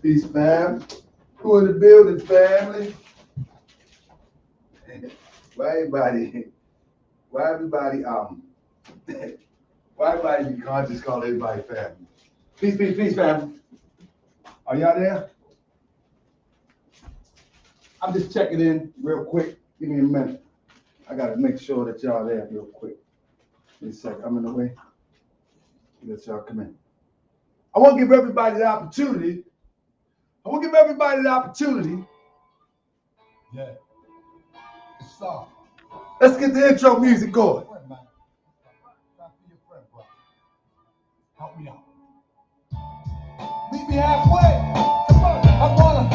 Peace, fam. Who in the building, family? Why everybody you can't just call everybody family? Peace, family. Are y'all there? I'm just checking in real quick. Give me a minute. I gotta make sure that y'all there real quick. Give me a second. I'm in the way. Let y'all come in. I want to give everybody the opportunity. Yeah. Stop. Let's get the intro music going. Help me out. Meet me halfway. Come on. I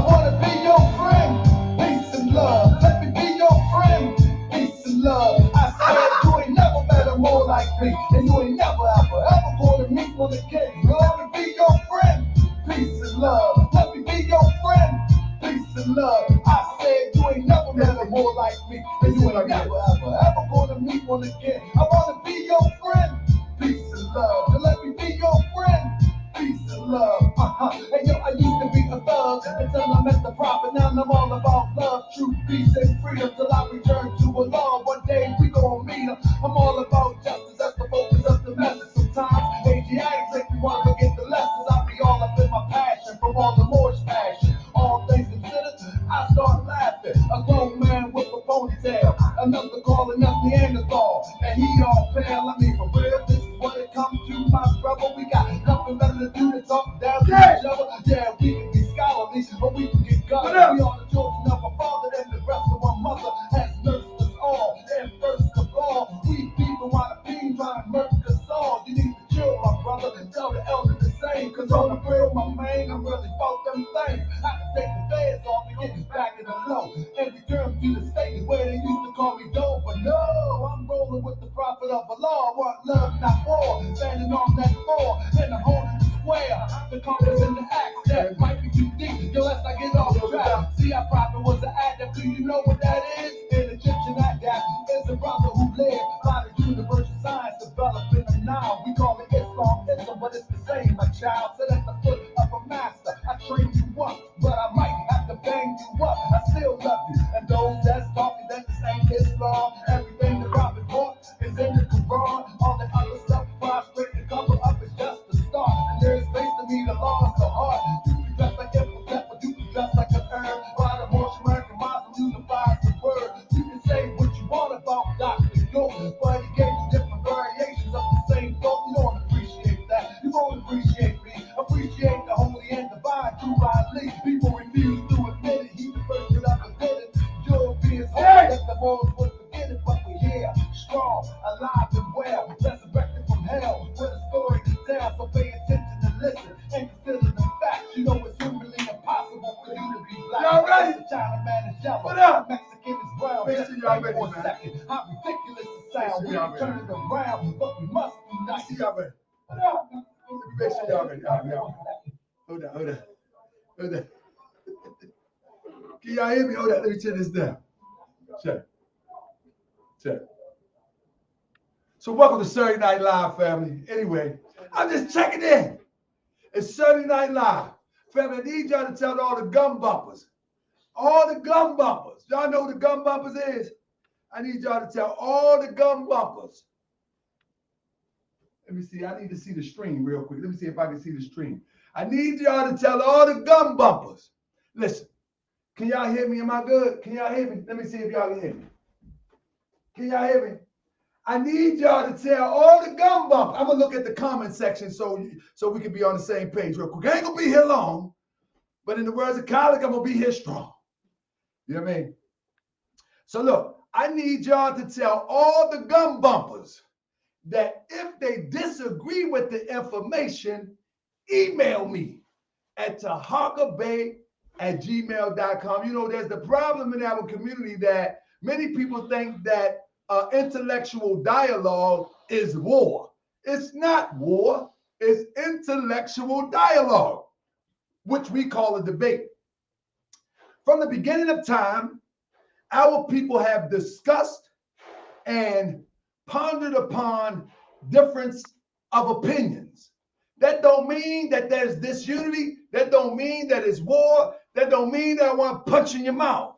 wanna be your friend. Peace and love. Let me be your friend. Peace and love. I said you ain't never met a more like me, and you ain't never ever gonna meet one again. Let me be your friend. Peace and love. Let me be your friend. Peace and love. I said you ain't never met a more like me, and you ain't never ever gonna meet one again. I wanna be your friend. Peace and love. Let me be your friend. Peace and love. Hey yo, I used to be a thug until I met the prophet. Now I'm all about love, truth, peace, and freedom till I return to a law. One day we gon' meet 'em. I'm all about justice. That's the focus of the message. Sometimes Asiatics make me wanna forget the lessons. I be all up in my passion from all the Moorish passion. All things considered, I start laughing. A grown man with a ponytail, another calling us Neanderthal, and he all pale. I mean, for real, this is what it comes to, my brother. We got nothing better to do than talk down to each other. Yeah, we can be scholarly, but we can get gutted. We are the children of a father, and the rest of our mother has nursed us all. And first of all, we people while the fiend trying to murder us all. You need to chill, my brother, and tell the elder the same. Cause on the real, my man, I'm really about them things. I can take the feds off and get me back in the low. And return to the state where they used to call me dope. But no, I'm rolling with the prophet of Allah. Want love, not war. Standing on that floor in the hole in the square. The compass in the axe that might be too deep. Yo, let's not get off track. See, our prophet was an addict. Do you know what that is? An Egyptian addict is a brother who lived by the universal science developed in the Nile. We call it Islam, but it's the same, my child. Sit at the foot of a master. I train you up, but I might have to bang you up. I still love you. And those that's talking that this ain't Islam. Everything the prophet brought is in the Quran. All the other stuff, prostrate and cover up is just the start. And there's space to meet the law of the heart. You can dress like Imhotep, but you can dress like a herb. While the Moorish American Muslim unifies the word. You can say what you want about Dr. York, but he gave you different variations of the same thought. You don't appreciate that. You won't appreciate me. Appreciate the holy and divine true Ali. People refuse to admit it. He's the first that ever did it. Europeans hope that the Moors would forget it, but we're here, strong, alive and well, resurrected from hell, with a story to tell. So pay attention and listen, and consider the facts. You know it's humanly impossible for you to be black. Y'all ready? The Chinaman is yellow. What up? Mexican is brown. Just like for a second. How ridiculous it sounds. We can turn it around, but we must unite. Y'all ready? What up? Make sure y'all ready. Hold on. Can y'all hear me? Hold on. Let me turn this down. Check. So welcome to Saturday Night Live, family. Anyway, I'm just checking in. It's Saturday Night Live. Family, I need y'all to tell all the gum bumpers. All the gum bumpers. Y'all know what the gum bumpers is? I need y'all to tell all the gum bumpers. Let me see. I need to see the stream real quick. Let me see if I can see the stream. I need y'all to tell all the gum bumpers. Listen. Can y'all hear me? Am I good? Can y'all hear me? Let me see if y'all can hear me. Can y'all hear me? I need y'all to tell all the gum bumpers. I'm going to look at the comment section so we can be on the same page real quick. I ain't going to be here long, but in the words of College, I'm going to be here strong. You know what I mean? So look, I need y'all to tell all the gum bumpers that if they disagree with the information, email me at tahakabay@gmail.com. You know, there's the problem in our community that many people think that intellectual dialogue is war. It's not war. It's intellectual dialogue, which we call a debate. From the beginning of time, our people have discussed and pondered upon difference of opinions. That don't mean that there's disunity. That don't mean that it's war. That don't mean that I want to punch in your mouth.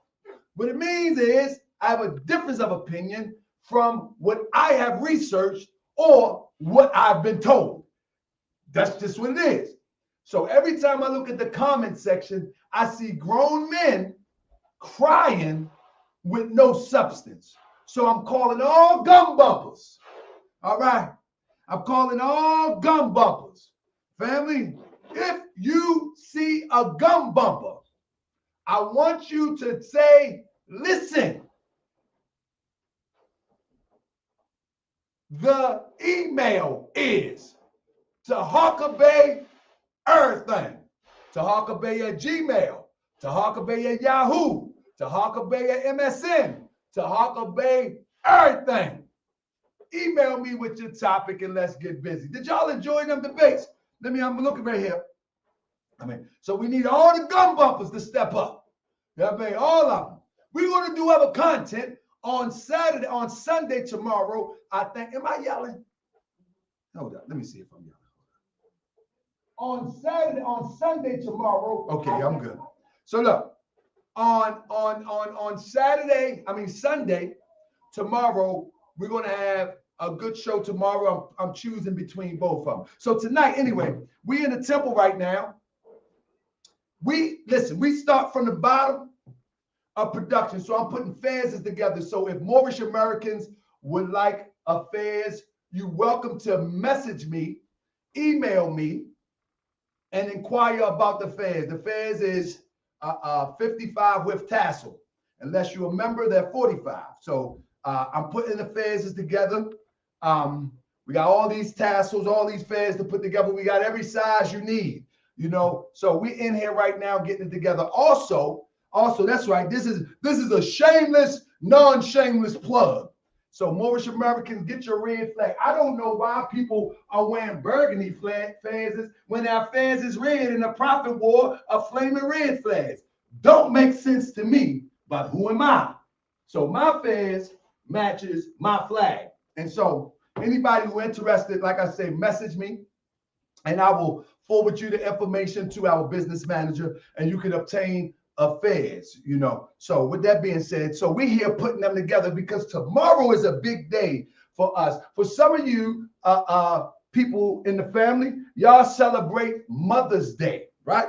What it means is I have a difference of opinion from what I have researched or what I've been told. That's just what it is. So every time I look at the comment section, I see grown men crying with no substance. So I'm calling all gum bumpers. All right. I'm calling all gum bumpers. Family, if you see a gum bumper, I want you to say, listen. The email is to Huckabee everything. To Huckabee at Gmail. To Huckabee at Yahoo. To Huckabee at MSN. To Huckabee everything. Email me with your topic and let's get busy. Did y'all enjoy them debates? I'm looking right here. So we need all the gum bumpers to step up. All of them. We're going to do other content on Sunday tomorrow. I think, am I yelling? Hold on, let me see if I'm yelling. On Sunday tomorrow. Okay, I'm good. So look, on Sunday tomorrow, we're going to have a good show tomorrow. I'm choosing between both of them. So tonight, anyway, we in the temple right now. We start from the bottom of production. So I'm putting fairs together. So if Moorish Americans would like affairs, you're welcome to message me, email me, and inquire about the fairs. The fairs is 55 with tassel. Unless you're a member, they're 45. So I'm putting the fairs together. We got all these tassels, all these fairs to put together. We got every size you need, So we're in here right now getting it together. Also, that's right. This is a shameless, non-shameless plug. So Moorish Americans, get your red flag. I don't know why people are wearing burgundy flags when our flags is red and the prophet wore a flaming red flag. Don't make sense to me, but who am I? So my flags matches my flag. And so anybody who interested, like I say, message me and I will forward you the information to our business manager and you can obtain affairs, So with that being said, so we're here putting them together because tomorrow is a big day for us. For some of you people in the family, y'all celebrate Mother's Day, right?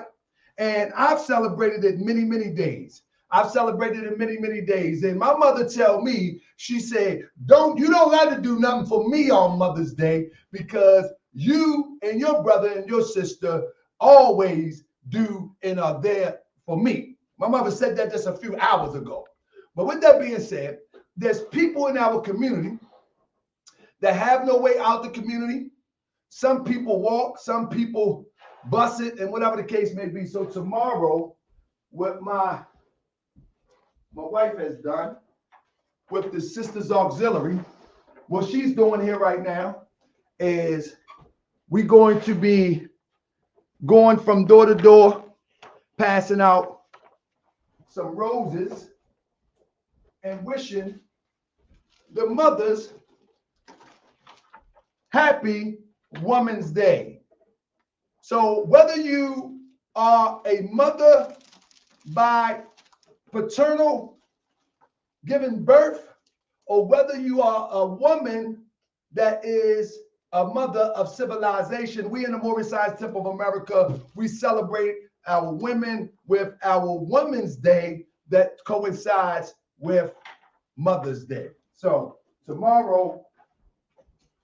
And I've celebrated it many, many days. I've celebrated it many, many days. And my mother tell me, she said, you don't have to do nothing for me on Mother's Day because you and your brother and your sister always do and are there for me. My mother said that just a few hours ago. But with that being said, there's people in our community that have no way out the community. Some people walk, some people bus it, and whatever the case may be. So tomorrow, what my wife has done with the Sisters Auxiliary, what she's doing here right now is we're going to be going from door to door, passing out some roses and wishing the mothers happy Women's Day. So whether you are a mother by paternal giving birth, or whether you are a woman that is a mother of civilization, we in the Moorish Science Temple of America, we celebrate our women with our Women's Day that coincides with Mother's Day. So tomorrow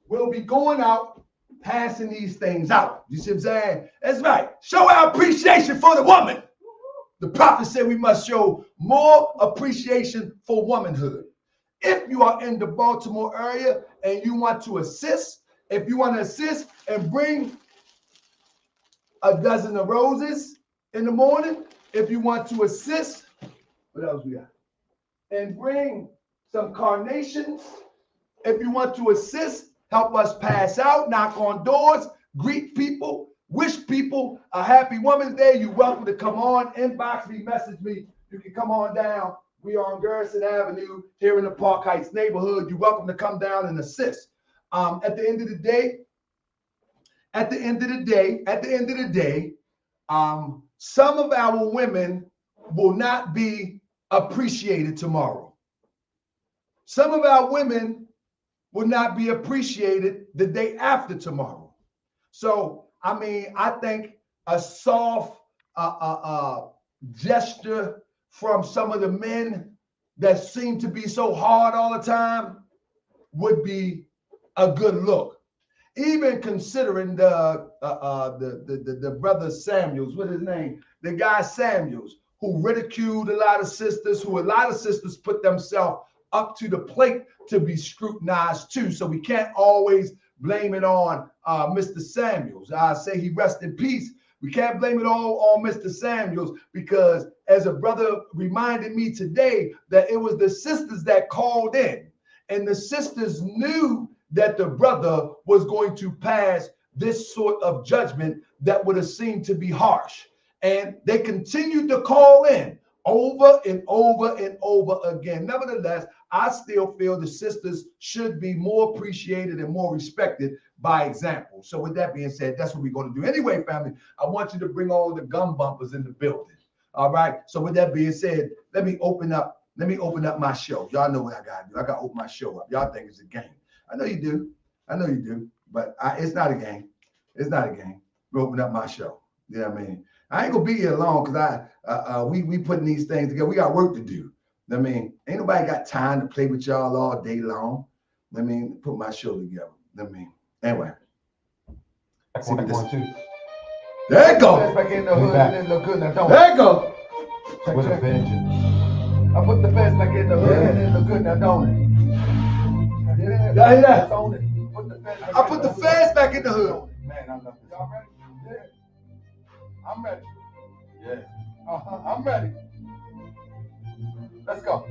we'll be going out, passing these things out. You see what I'm saying? That's right. Show our appreciation for the woman. The prophet said we must show more appreciation for womanhood. If you are in the Baltimore area and you want to assist, and bring a dozen of roses in the morning, if you want to assist, what else we got? And bring some carnations. If you want to assist, help us pass out, knock on doors, greet people, wish people a happy Women's Day. You're welcome to come on, inbox me, message me. You can come on down. We are on Garrison Avenue here in the Park Heights neighborhood. You're welcome to come down and assist. At the end of the day, at the end of the day, some of our women will not be appreciated tomorrow. Some of our women will not be appreciated the day after tomorrow. So, I mean, I think a soft gesture from some of the men that seem to be so hard all the time would be a good look. Even considering the brother Samuels, what his name? The guy Samuels, who ridiculed a lot of sisters, who a lot of sisters put themselves up to the plate to be scrutinized too. So we can't always blame it on Mr. Samuels. I say he rest in peace. We can't blame it all on Mr. Samuels, because as a brother reminded me today, that it was the sisters that called in, and the sisters knew that the brother was going to pass this sort of judgment that would have seemed to be harsh. And they continued to call in over and over and over again. Nevertheless, I still feel the sisters should be more appreciated and more respected by example. So with that being said, that's what we're going to do. Anyway, family, I want you to bring all the gum bumpers in the building. All right. So with that being said, let me open up my show. Y'all know what I got to do. I got to open my show up. Y'all think it's a game. I know you do. But it's not a game. It's not a game. We open up my show. You know what I mean? I ain't gonna be here long because we putting these things together. We got work to do. I mean, ain't nobody got time to play with y'all all day long. I mean, put my show together. I mean, anyway. See what this. There it go. Back in the hood and it look good. Now don't. There it go. With a vengeance. I put the fence back in the hood and it look good. Now don't it? Yeah, yeah. I put the fans back in the hood. Man, I love this. Y'all ready? Yeah. I'm ready. Yeah. I'm ready. Let's go.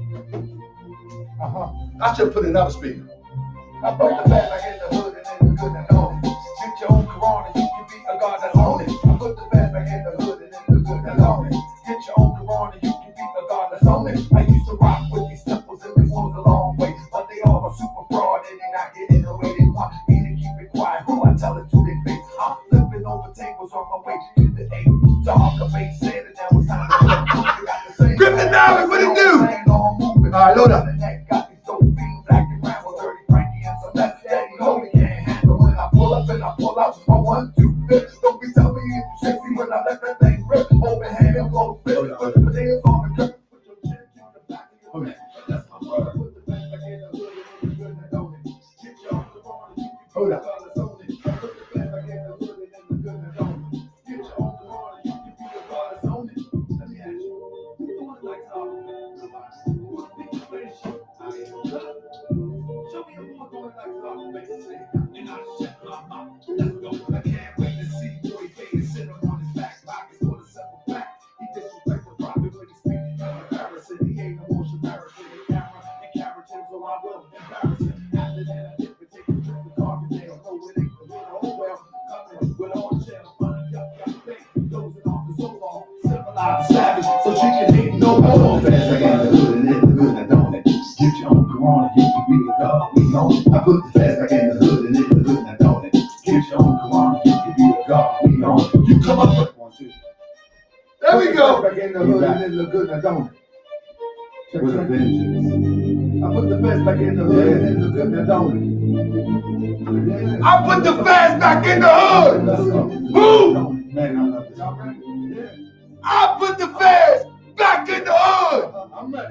I should put another speaker. I put the fans back in the hood and it look good and own it. Get your own Quran and you can be a God that own it. I put the fans back in the hood and it look good and own it. Get your own Quran and you can be a God that's own it. I used to rock with these temples and this was a long way, but they all are super fraud and they not getting the way they want me to keep it quiet. Who I tell it to their face? I'm flipping over tables on my way to the A. Dog, the face said it, now it's time to grip the knowledge, what it do? All right, load up. Got these dope fiends acting around with dirty Frankie and some left daddy. No, we can't handle when I pull up and I pull out my 1, 2, 5. Don't be telling me if you sexy when I let that thing rip. Open hand and close fist. Put the potatoes on the curb. Put your chin to the back of your neck. That's my word. Put the back in the hood and good and know it. Get your own Quran and you can be the colors on it. Put the back in the hood and good and know it. Get your own Quran and you can be the colors on it. Let me ask you, who doing it like how? Who's big spaceship? Show me a boy doing it like how, basically. And I shut my mouth. Let's go. I can't wait to see Boy Baby sit him on his back pockets for the simple fact. He disrespects the prophet when he speaks. Embarrassing. He ain't no more embarrassing. The camera and characters, so I will embarrass him. After that, I dip and take a trip to Carbondale. No, it ain't the little oh well. Coming with all the channels, funny up, got fake. Dozing off for so long. Civilized savage, so she can hate no more. Fast, I got the hood and it the good, I don't it. Get your own Quran, you can be the God, we own it. I put the fast back in the hood and it the good, I don't it. Get your own Quran, you can be the God, we own it. You come up with 1, 2. There we go. Back in the hood and it look good, I don't it. With a vengeance. I put the fast back in the hood and it look good, I don't it. I put the fast back in the hood. Boom. Man, I love this. Y'all ready? Yeah. I put the fast back in the hood.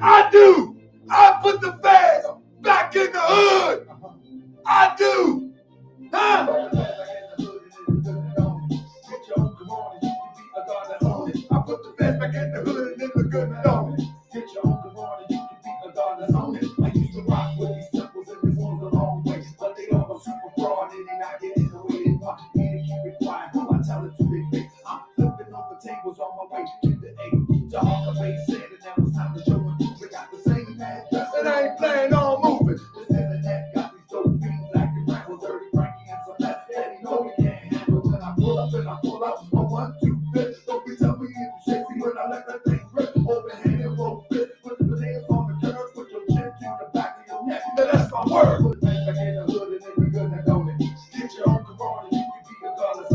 I do. I put the fast back in the hood. I do. Huh? I put the fast back in the hood and it look good and own it. Get your own Quran and you can be a God that's on it. I used to rock with these temples and this one's a long way, but they all are super fraud and they not getting the way they want me to keep it quiet. Who I tell it to their face? I'm flipping over tables on my way to the A. Dog, the face said it, now it's time to show them we got the same address and I ain't playing on moving. This internet got these dope fiends acting around with dirty Frankie and some left daddy. No, we can't handle when I pull up and I pull out my 1, 2, 5. Don't be telling me if you sexy when I let that thing rip. Open hand and roll fist. Put the potatoes on the curb. Put your chin to the back of your neck. Now that's my word. Put the back in the hood and it be good and don't it. Get your own Quran and you can be a God.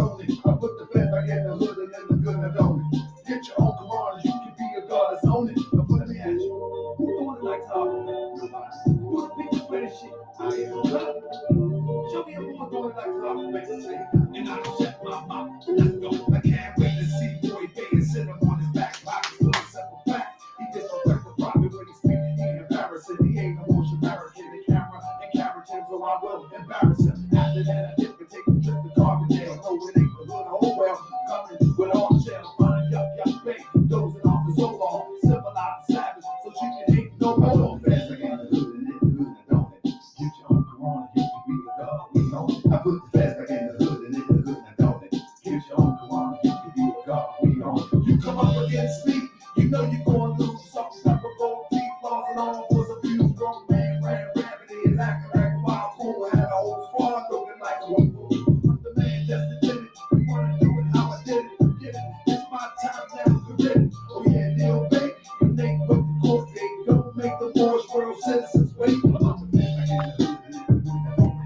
Those that are the so-called civilized savage, so she can hate no more. Fast like in the hood and in the hood, and don't it? Get your own Quran, you can be a God. We know it. I put the fast like in the hood and in the hood, and don't it? Get your own Quran, you can be a God. We know it. You come up against me, you know you're going to lose. Something like a gold teeth, falls along for the few strong man, ran rapidly and acting like a wild fool. Had a whole squad looking like a fool. I'm the man that's the did it. You wanna do it how I did it. Forget it. It's my time now to get it. Oh yeah, they'll make you think what the court gate. Don't make the Moorish world citizens wait. I'm the man I get the hood and in the hood.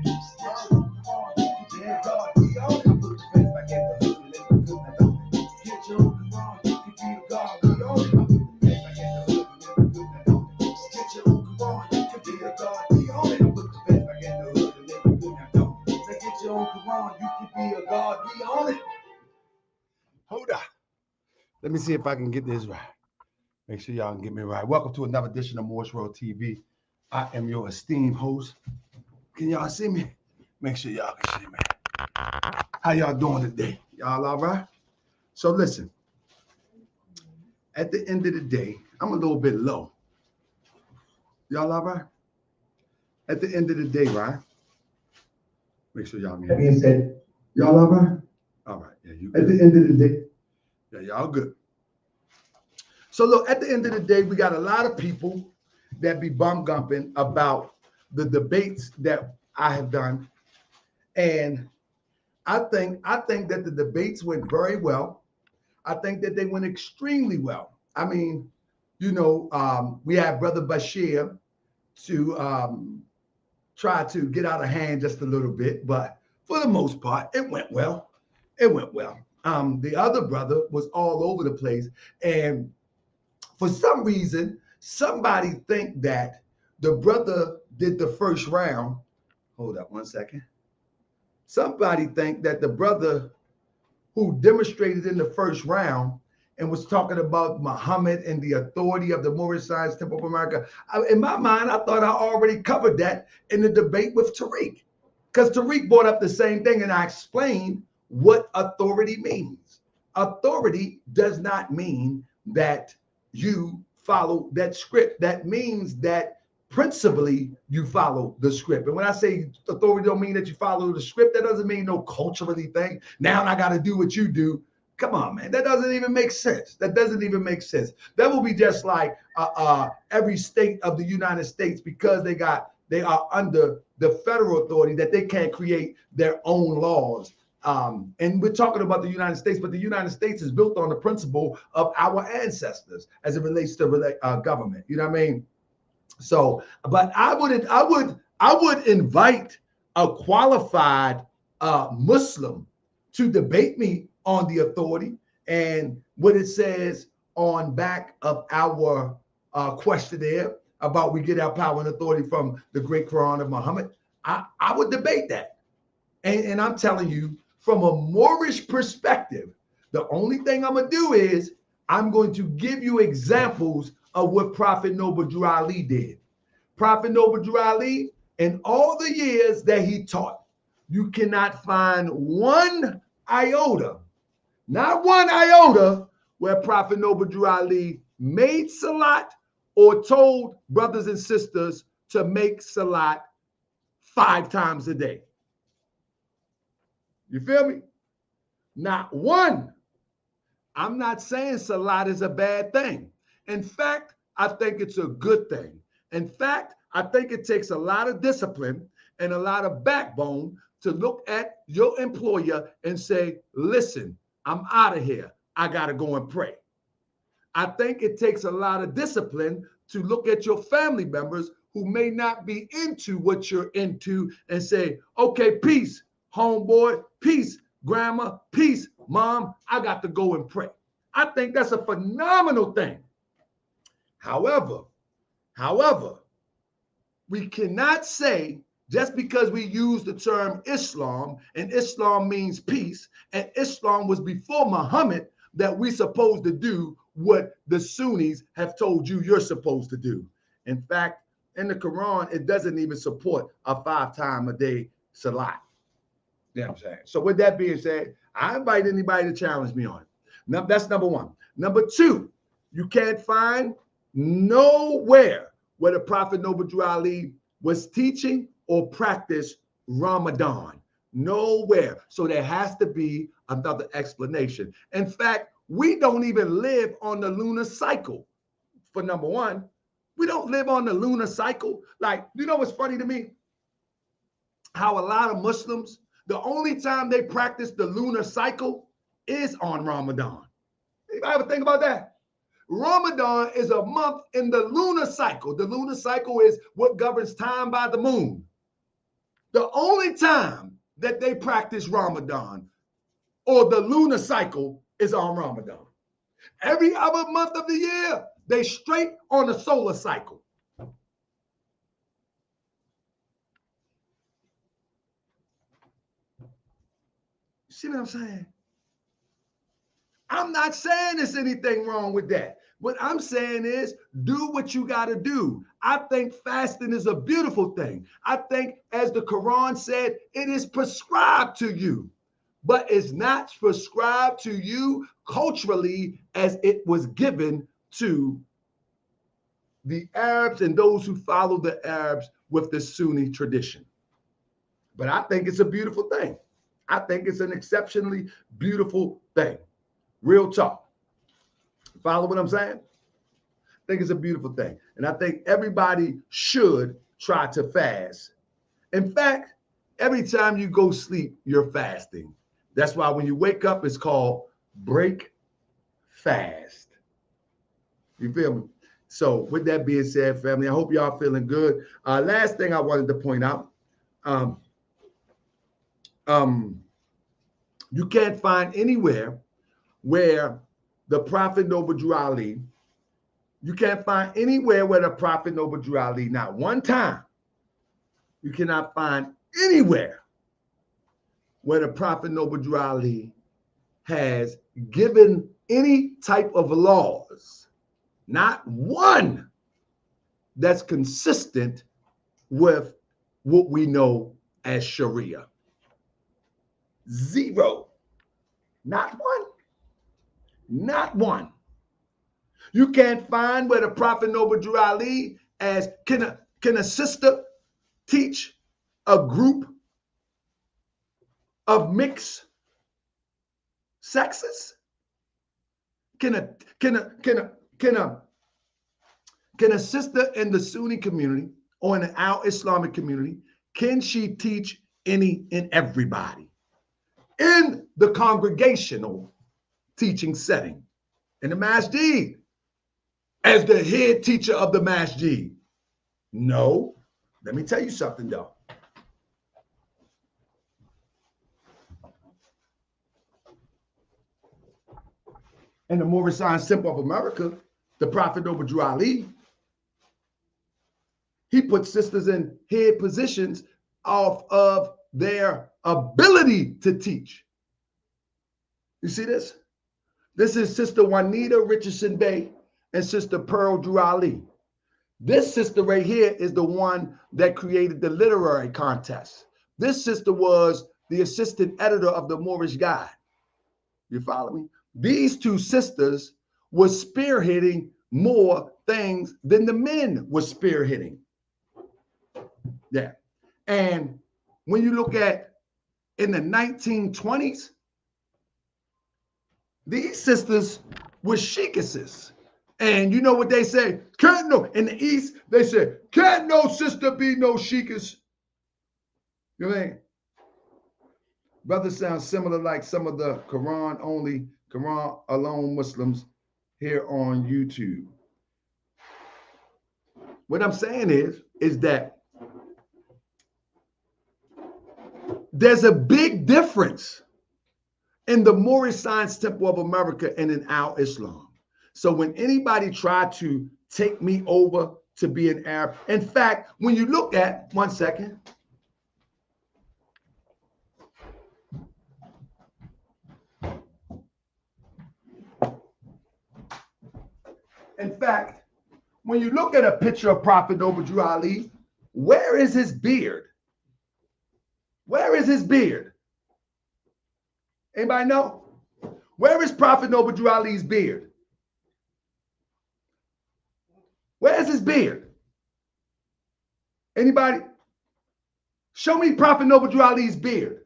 Yeah, God, we all can put the face back in the hood and in the hood. Get your own Quran, you can be a God. We all can put the face back in the hood and in the hood. Get your own Quran, you can be a God. We all can put the face back in the hood and in the hood. Say, get your own Quran, you can be a God. We own it. Hold on. Let me see if I can get this right. Make sure y'all can get me right. Welcome to another edition of Moorish World TV. I am your esteemed host. Can y'all see me? Make sure y'all can see me. How y'all doing today? Y'all all right? So listen, at the end of the day, I'm a little bit low. Y'all all right? At the end of the day, right? Make sure y'all can hear me. Y'all all right? All right. Yeah, you good. At the end of the day, yeah, y'all good. So look, at the end of the day, we got a lot of people that be bum gumping about the debates that I have done. And I think that the debates went very well. I think that they went extremely well. I mean, you know, we had Brother Bashir to try to get out of hand just a little bit, but for the most part, it went well. It went well. The other brother was all over the place, and for some reason, somebody think that the brother did the first round. Hold up one second. Somebody think that the brother who demonstrated in the first round and was talking about Muhammad and the authority of the Moorish Science Temple of America. In my mind, I thought I already covered that in the debate with Tariq, because Tariq brought up the same thing, and I explained what authority means. Authority does not mean that you follow that script. That means that principally you follow the script. And when I say authority don't mean that you follow the script, that doesn't mean no culturally thing. Now I got to do what you do. Come on, man. That doesn't even make sense. That doesn't even make sense. That will be just like every state of the United States, because they are under the federal authority, that they can't create their own laws. And we're talking about the United States, but the United States is built on the principle of our ancestors as it relates to government. You know what I mean? So, but I would invite a qualified Muslim to debate me on the authority and what it says on back of our questionnaire about we get our power and authority from the great Quran of Muhammad. I would debate that. And I'm telling you, from a Moorish perspective, the only thing I'm going to do is I'm going to give you examples of what Prophet Noble Drew Ali did. Prophet Noble Drew Ali, in all the years that he taught, you cannot find one iota, not one iota, where Prophet Noble Drew Ali made salat or told brothers and sisters to make salat 5 times a day. You feel me? Not one. I'm not saying salat is a bad thing. In fact, I think it's a good thing. In fact, I think it takes a lot of discipline and a lot of backbone to look at your employer and say, listen, I'm out of here. I got to go and pray. I think it takes a lot of discipline to look at your family members who may not be into what you're into and say, okay, peace, homeboy, peace, grandma, peace, mom, I got to go and pray. I think that's a phenomenal thing. However, we cannot say just because we use the term Islam, and Islam means peace, and Islam was before Muhammad, that we're supposed to do what the Sunnis have told you you're supposed to do. In fact, in the Quran, it doesn't even support a 5-time-a-day salat. You know what I'm saying? So with that being said, I invite anybody to challenge me on it. Now, that's number one. Number two, you can't find nowhere where the Prophet Noble Drew Ali was teaching or practiced Ramadan. Nowhere. So there has to be another explanation. In fact, we don't even live on the lunar cycle. For number one, we don't live on the lunar cycle. Like, you know what's funny to me? How a lot of Muslims, the only time they practice the lunar cycle is on Ramadan. Anybody ever think about that? Ramadan is a month in the lunar cycle. The lunar cycle is what governs time by the moon. The only time that they practice Ramadan or the lunar cycle is on Ramadan. Every other month of the year, they straight on the solar cycle. See what I'm saying? I'm not saying there's anything wrong with that. What I'm saying is do what you got to do. I think fasting is a beautiful thing. I think, as the Quran said, it is prescribed to you, but it's not prescribed to you culturally as it was given to the Arabs and those who follow the Arabs with the Sunni tradition. But I think it's a beautiful thing. I think it's an exceptionally beautiful thing. Real talk. Follow what I'm saying? I think it's a beautiful thing. And I think everybody should try to fast. In fact, every time you go sleep, you're fasting. That's why when you wake up, it's called break fast. You feel me? So with that being said, family, I hope y'all feeling good. Last thing I wanted to point out, you can't find anywhere where the Prophet Noble Drew Ali, you can't find anywhere where the Prophet Noble Drew Ali, not one time, you cannot find anywhere where the Prophet Noble Drew Ali has given any type of laws, not one that's consistent with what we know as Sharia. Zero. Not one. Not one. You can't find where the Prophet Noble Drew Ali as can a sister teach a group of mixed sexes? Can a sister in the Sunni community or in the Al-Islamic community, can she teach any and everybody in the congregational teaching setting, in the masjid, as the head teacher of the masjid? No. Let me tell you something though. In the Moorish Science Temple of America, the Prophet Noble Drew Ali, he put sisters in head positions off of their ability to teach. You see this? This is Sister Juanita Richardson Bay and Sister Pearl Drew Ali. This sister right here is the one that created the literary contest. This sister was the assistant editor of the Moorish Guide. You follow me? These two sisters were spearheading more things than the men were spearheading. Yeah. And when you look at in the 1920s, these sisters were sheikesses. And you know what they say? Can't no, in the East, they say, can't no sister be no sheikess. You know what I mean? Brother sounds similar like some of the Quran alone Muslims here on YouTube. What I'm saying is that there's a big difference in the Moorish Science Temple of America and in Al-Islam. So when anybody tried to take me over to be an Arab, in fact, when you look at, one second. In fact, when you look at a picture of Prophet Noble Drew Ali, where is his beard? Where is his beard? Anybody know? Where is Prophet Noble Drew Ali's beard? Where's his beard? Anybody? Show me Prophet Noble Drew Ali's beard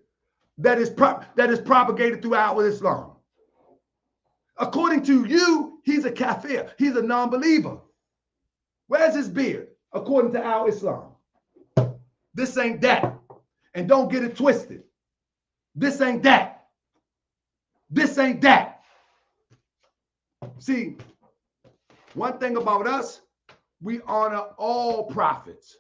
that is propagated throughout Islam. According to you, he's a kafir. He's a non-believer. Where's his beard? According to our Islam. This ain't that. And don't get it twisted. This ain't that. This ain't that. See, one thing about us, we honor all prophets.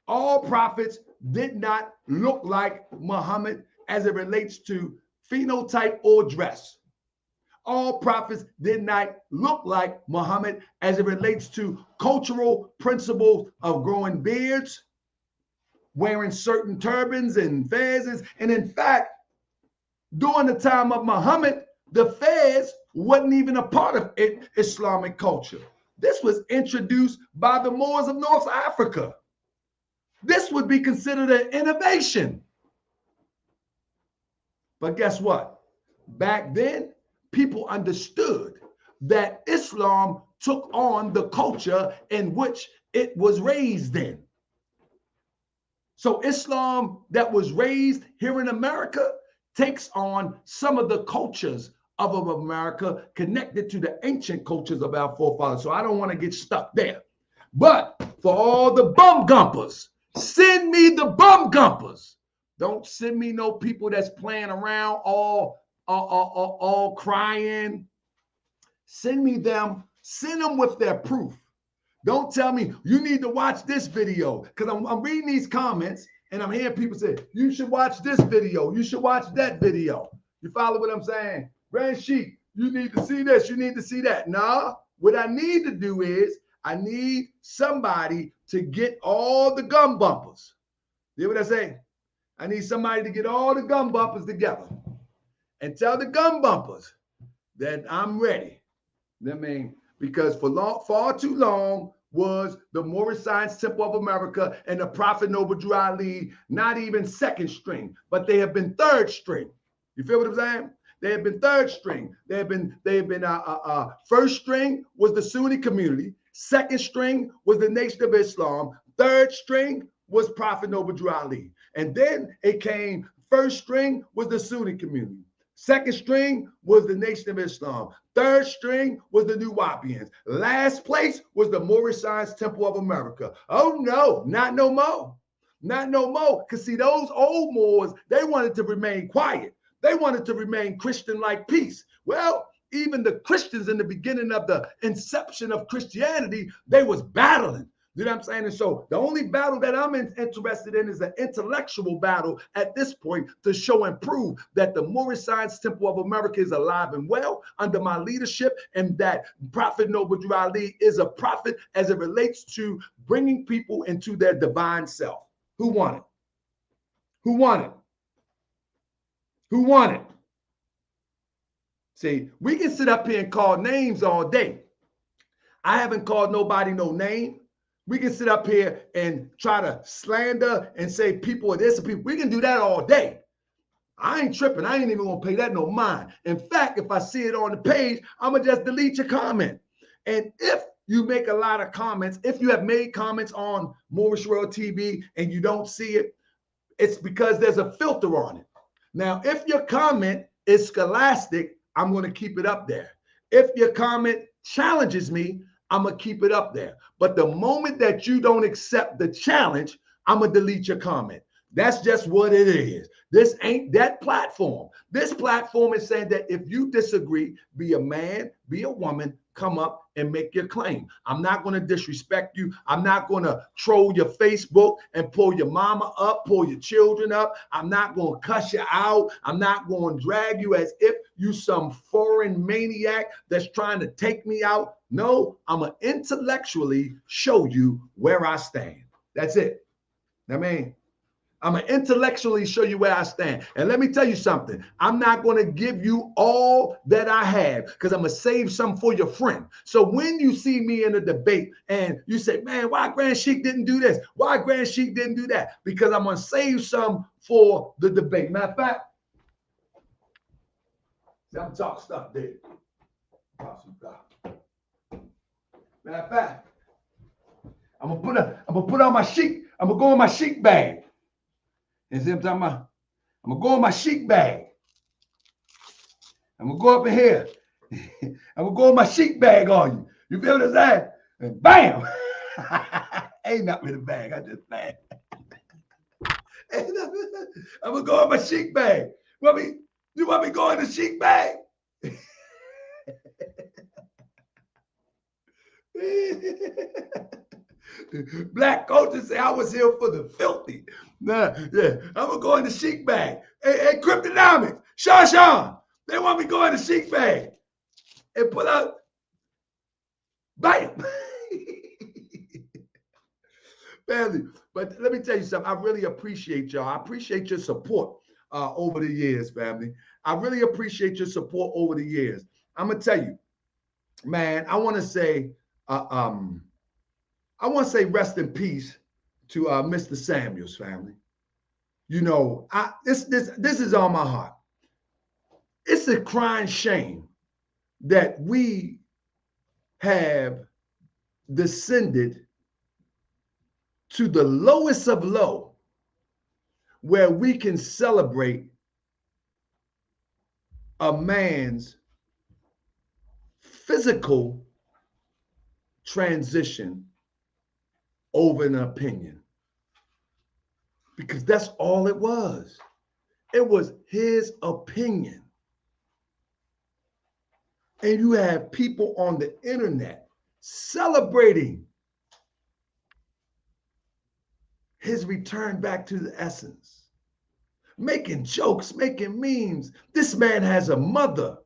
All prophets did not look like Muhammad as it relates to phenotype or dress. All prophets did not look like Muhammad as it relates to cultural principles of growing beards, wearing certain turbans and fezzes. And in fact, during the time of Muhammad, the fez wasn't even a part of Islamic culture. This was introduced by the Moors of North Africa. This would be considered an innovation. But guess what? Back then, people understood that Islam took on the culture in which it was raised in. So Islam that was raised here in America takes on some of the cultures of America connected to the ancient cultures of our forefathers. So I don't want to get stuck there. But for all the bum gumpers, send me the bum gumpers. Don't send me no people that's playing around all crying. Send me them. Send them with their proof. Don't tell me you need to watch this video, because I'm reading these comments and I'm hearing people say, you should watch this video. You should watch that video. You follow what I'm saying? Grand Sheik, you need to see this. You need to see that. Nah, what I need to do is I need somebody to get all the gum bumpers. You hear what I say? I need somebody to get all the gum bumpers together and tell the gum bumpers that I'm ready. I mean, because for far too long was the Moorish Science Temple of America and the Prophet Noble Drew Ali not even second string, but they have been third string. You feel what I'm saying? They have been third string. They have been first string was the Sunni community. Second string was the Nation of Islam. Third string was Prophet Noble Drew Ali. And then it came, first string was the Sunni community. Second string was the Nation of Islam. Third string was the New Wapians. Last place was the Moorish Science Temple of America. Oh no, not no more. Not no more. Because see, those old Moors, they wanted to remain quiet. They wanted to remain Christian-like peace. Well, even the Christians in the beginning of the inception of Christianity, they was battling. You know what I'm saying? And so the only battle that I'm interested in is an intellectual battle at this point to show and prove that the Moorish Science Temple of America is alive and well under my leadership, and that Prophet Noble Drew Ali is a prophet as it relates to bringing people into their divine self. Who won it? Who won it? Who won it? See, we can sit up here and call names all day. I haven't called nobody no name. We can sit up here and try to slander and say people are this and people. We can do that all day. I ain't tripping. I ain't even gonna pay that no mind. In fact, if I see it on the page, I'm gonna just delete your comment. And if you make a lot of comments, if you have made comments on Moorish World TV and you don't see it, it's because there's a filter on it. Now, if your comment is scholastic, I'm gonna keep it up there. If your comment challenges me, I'm going to keep it up there. But the moment that you don't accept the challenge, I'm going to delete your comment. That's just what it is. This ain't that platform. This platform is saying that if you disagree, be a man, be a woman, come up and make your claim. I'm not going to disrespect you. I'm not going to troll your Facebook and pull your mama up, pull your children up. I'm not going to cuss you out. I'm not going to drag you as if you some foreign maniac that's trying to take me out. No, I'm going to intellectually show you where I stand. That's it. I mean, I'm going to intellectually show you where I stand. And let me tell you something. I'm not going to give you all that I have because I'm going to save some for your friend. So when you see me in a debate and you say, man, why Grand Sheik didn't do this? Why Grand Sheik didn't do that? Because I'm going to save some for the debate. Matter of fact, I'm talking stuff there. Matter of fact, I'm gonna put on my chic. I'm gonna go in my chic bag. You see what I'm talking about? I'm gonna go in my chic bag. I'm gonna go up in here. I'm gonna go in my chic bag on you. You feel what I'm saying? And bam! Ain't nothing in the bag. I just bang. I'm gonna go in my chic bag. You want me to go in the chic bag? Black coaches say I was here for the filthy. Nah, yeah, I'm gonna go in the chic bag. Hey, Cryptonomics, Sean, they want me to go in the chic bag and pull out, bam. Family, but let me tell you something. I really appreciate y'all. I appreciate your support over the years, family. I really appreciate your support over the years. I'm gonna tell you, man. I want to say rest in peace to Mr. Samuels, family. You know, this is on my heart. It's a crying shame that we have descended to the lowest of low, where we can celebrate a man's physical transition over an opinion. Because that's all it was. It was his opinion. And you have people on the internet celebrating his return back to the essence, making jokes, making memes. This man has a mother.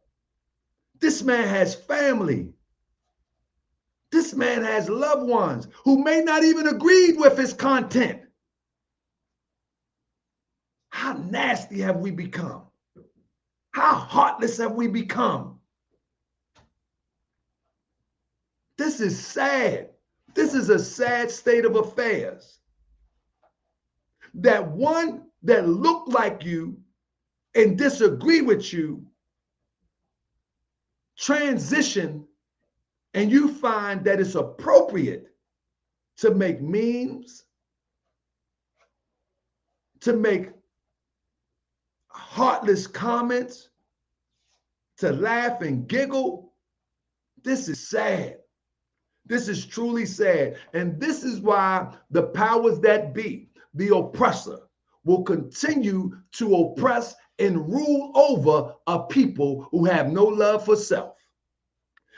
This man has family. This man has loved ones who may not even agree with his content. How nasty have we become? How heartless have we become? This is sad. This is a sad state of affairs. That one that look like you and disagree with you transition, and you find that it's appropriate to make memes, to make heartless comments, to laugh and giggle. This is sad. This is truly sad. And this is why the powers that be, the oppressor, will continue to oppress and rule over a people who have no love for self.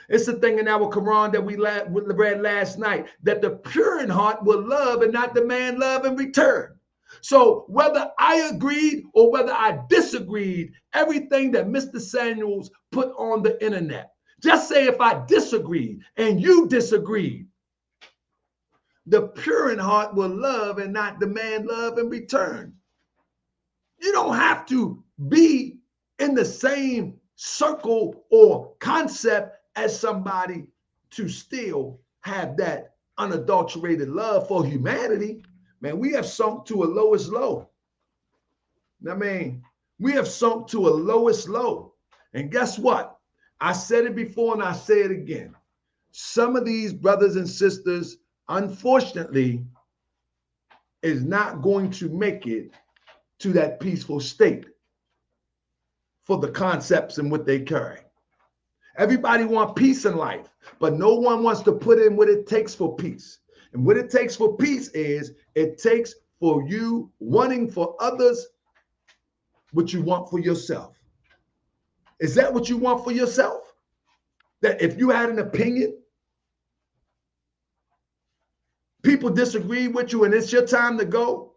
It's the thing in our Quran that we read last night, that the pure in heart will love and not demand love in return. So whether I agreed or whether I disagreed, everything that Mr. Samuels put on the internet, just say if I disagreed and you disagreed, the pure in heart will love and not demand love in return. You don't have to be in the same circle or concept as somebody to still have that unadulterated love for humanity. Man, we have sunk to a lowest low. I mean, we have sunk to a lowest low. And guess what? I said it before and I say it again. Some of these brothers and sisters, unfortunately, is not going to make it to that peaceful state for the concepts and what they carry. Everybody wants peace in life, but no one wants to put in what it takes for peace. And what it takes for peace is it takes for you wanting for others what you want for yourself. Is that what you want for yourself? That if you had an opinion, people disagree with you and it's your time to go,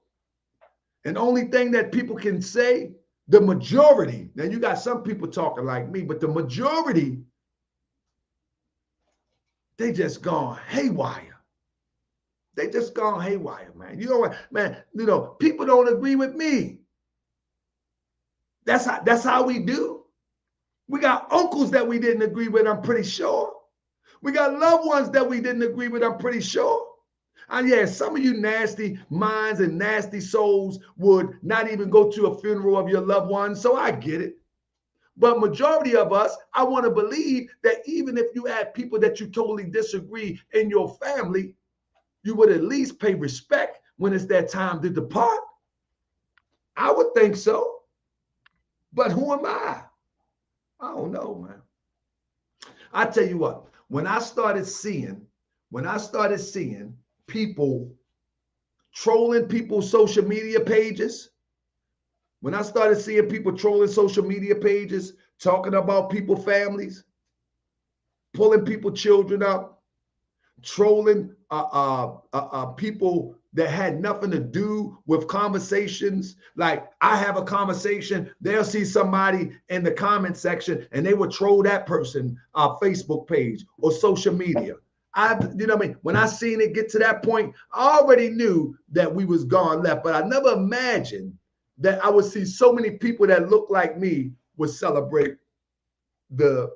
and the only thing that people can say, the majority, now you got some people talking like me, but the majority, they just gone haywire. They just gone haywire, man. You know what, man? You know, people don't agree with me. That's how we do. We got uncles that we didn't agree with, I'm pretty sure. We got loved ones that we didn't agree with, I'm pretty sure. And yeah, some of you nasty minds and nasty souls would not even go to a funeral of your loved ones, so I get it. But majority of us, I want to believe that even if you had people that you totally disagree in your family, you would at least pay respect when it's that time to depart. I would think so. But who am I? I don't know, man. I tell you what, when I started seeing people trolling people's social media pages, when I started seeing people trolling social media pages, talking about people's families, pulling people's children up, trolling people that had nothing to do with conversations. Like I have a conversation, they'll see somebody in the comment section and they would troll that person Facebook page or social media. You know what I mean? When I seen it get to that point, I already knew that we was gone left, but I never imagined that I would see so many people that look like me would celebrate the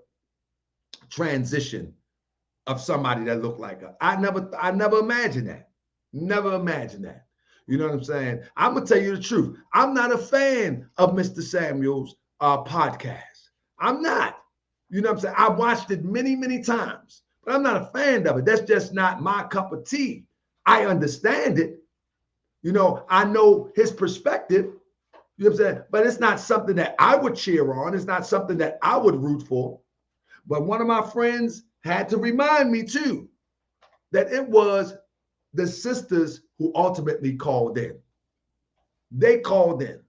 transition of somebody that looked like us. I never imagined that. Never imagined that. You know what I'm saying? I'm gonna tell you the truth. I'm not a fan of Mr. Samuel's podcast. I'm not. You know what I'm saying? I watched it many, many times, but I'm not a fan of it. That's just not my cup of tea. I understand it. You know, I know his perspective. You know what I'm saying? But it's not something that I would cheer on. It's not something that I would root for. But one of my friends had to remind me too that it was the sisters who ultimately called in. They called in.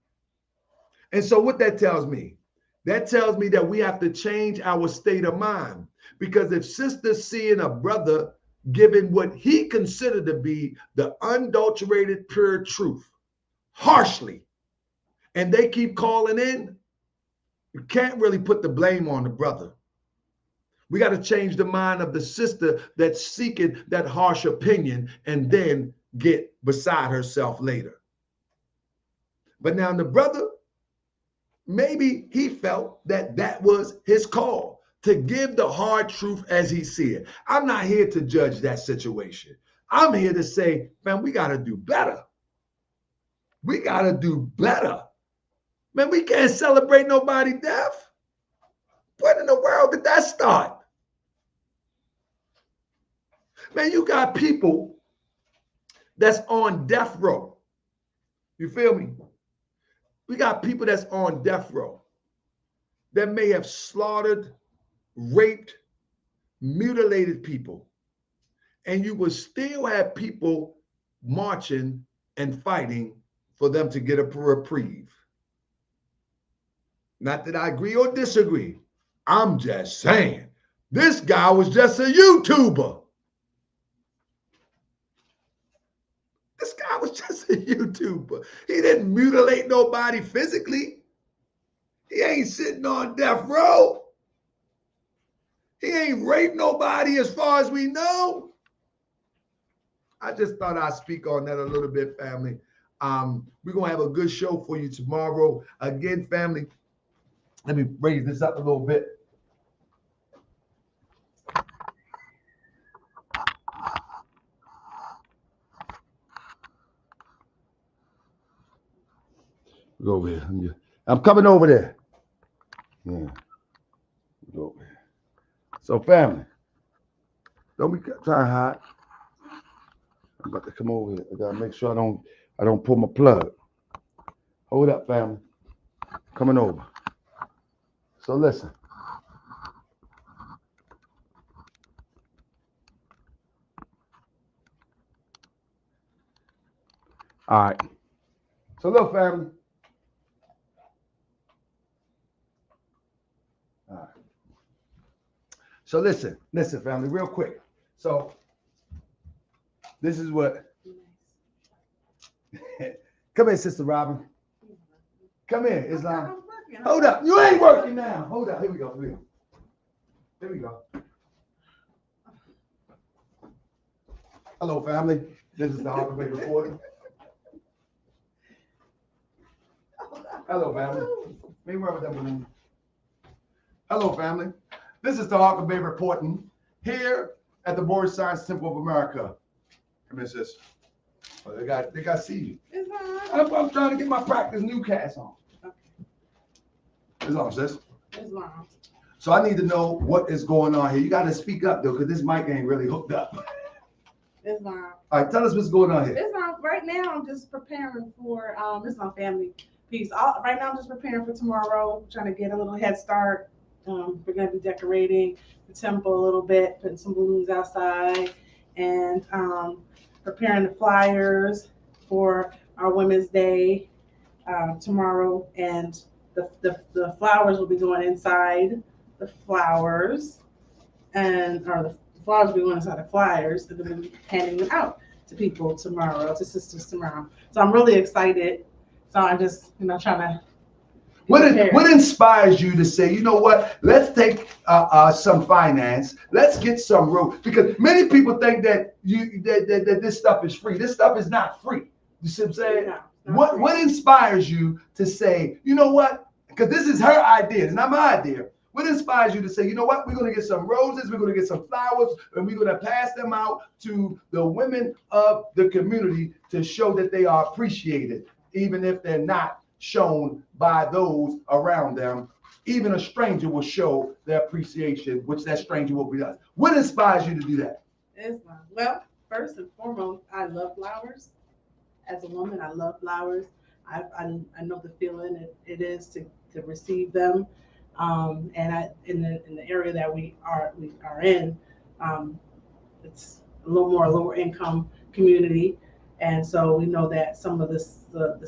And so what that tells me that we have to change our state of mind, because if sisters seeing a brother giving what he considered to be the unadulterated pure truth harshly, and they keep calling in, you can't really put the blame on the brother. We got to change the mind of the sister that's seeking that harsh opinion and then get beside herself later. But now the brother, maybe he felt that that was his call to give the hard truth as he see it. I'm not here to judge that situation. I'm here to say, man, we got to do better. We got to do better. Man, we can't celebrate nobody's death. When in the world did that start? Man, you got people that's on death row. You feel me? We got people that's on death row that may have slaughtered, raped, mutilated people. And you will still have people marching and fighting for them to get a reprieve. Not that I agree or disagree. I'm just saying, this guy was just a YouTuber. This guy was just a YouTuber. He didn't mutilate nobody physically. He ain't sitting on death row. He ain't raped nobody as far as we know. I just thought I'd speak on that a little bit, family. We're going to have a good show for you tomorrow. Again, family, let me raise this up a little bit. Go over here. I'm coming over there. Yeah. Go over here. So, family, don't be trying to hide. I'm about to come over here. I gotta make sure I don't pull my plug. Hold up, family. Coming over. So listen. All right. So look, family. All right. So listen, family, real quick. So this is what. Come here, Sister Robin. Come here, Islam. Hold up. You ain't working now. Hold up. Here we go. Here we go. Hello, family. This is the Theological recording. Hello, family. Maybe wherever that one. Hello, family. This is the Theological reporting here at the Moorish Science Temple of America. Come here, sis. Oh, they got to see you. I'm trying to get my practice newscast on. Okay. It's on, sis. It's on. So I need to know what is going on here. You got to speak up though, because this mic ain't really hooked up. It's on. All right, tell us what's going on here. It's on. Right now, I'm just preparing for. It's on family piece. Right now, I'm just preparing for tomorrow. Trying to get a little head start. We're gonna be decorating the temple a little bit, putting some balloons outside, and preparing the flyers for our Women's Day tomorrow. And the flowers will be going inside the flowers, or the flowers will be going inside the flyers, and then we'll be handing them out to people tomorrow, to sisters tomorrow. So I'm really excited. So I'm just, trying to. What inspires you to say, you know what, let's take some finance, let's get some road? Because many people think that that this stuff is free. This stuff is not free. You see what I'm saying? No, What inspires you to say, you know what, because this is her idea, it's not my idea. What inspires you to say, you know what, we're going to get some roses, we're going to get some flowers, and we're going to pass them out to the women of the community to show that they are appreciated, even if they're not shown by those around them. Even a stranger will show their appreciation, which that stranger will be us. What inspires you to do that? Well, first and foremost, I love flowers. As a woman, I love flowers. I know the feeling it is to receive them. And in the area that we are in, it's a little more lower income community, and so we know that some of the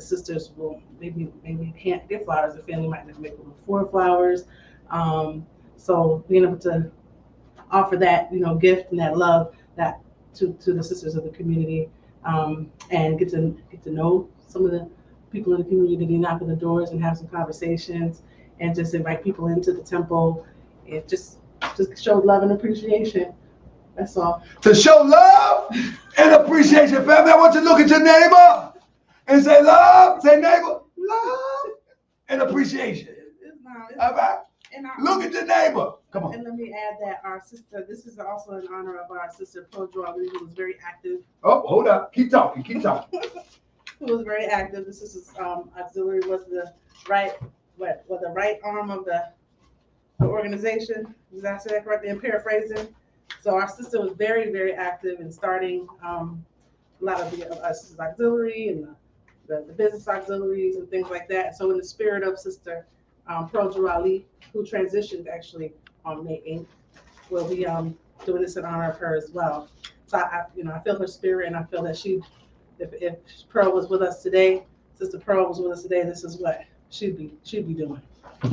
sisters will maybe can't get flowers. The family might not be able to afford flowers. So being able to offer that gift and that love that to the sisters of the community, and get to know some of the people in the community, knock on the doors and have some conversations, and just invite people into the temple, and just show love and appreciation. That's all. To show love and appreciation, family, I want you to look at your neighbor and say love, say neighbor, love and appreciation. All right? Look at your neighbor. Come on. And let me add that our sister, this is also in honor of our sister Pedro, who was very active. Oh, hold up. Keep talking. Who was very active. The sister's auxiliary was the right arm of the organization. Did I say that correctly? I'm paraphrasing. So our sister was very, very active in starting a lot of the sister's auxiliary and the business auxiliaries and things like that. So in the spirit of Sister Pearl Ali, who transitioned actually on May 8th, we'll be doing this in honor of her as well. So I feel her spirit, and I feel that if Pearl was with us today, Sister Pearl was with us today, this is what she'd be doing.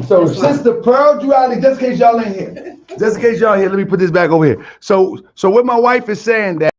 So Sister Pearl Duality, just in case y'all ain't here, let me put this back over here. So what my wife is saying that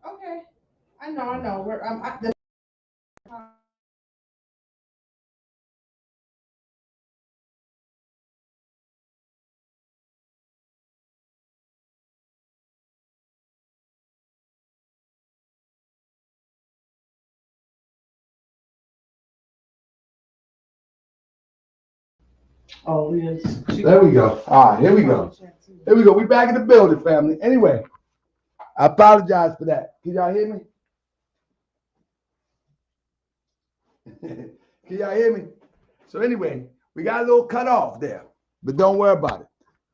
Okay. I know. The Oh, yes. There we go. All right, here we go. Here we go. We back in the building, family. Anyway, I apologize for that. Can y'all hear me? Can y'all hear me? So anyway, we got a little cut off there, but don't worry about it.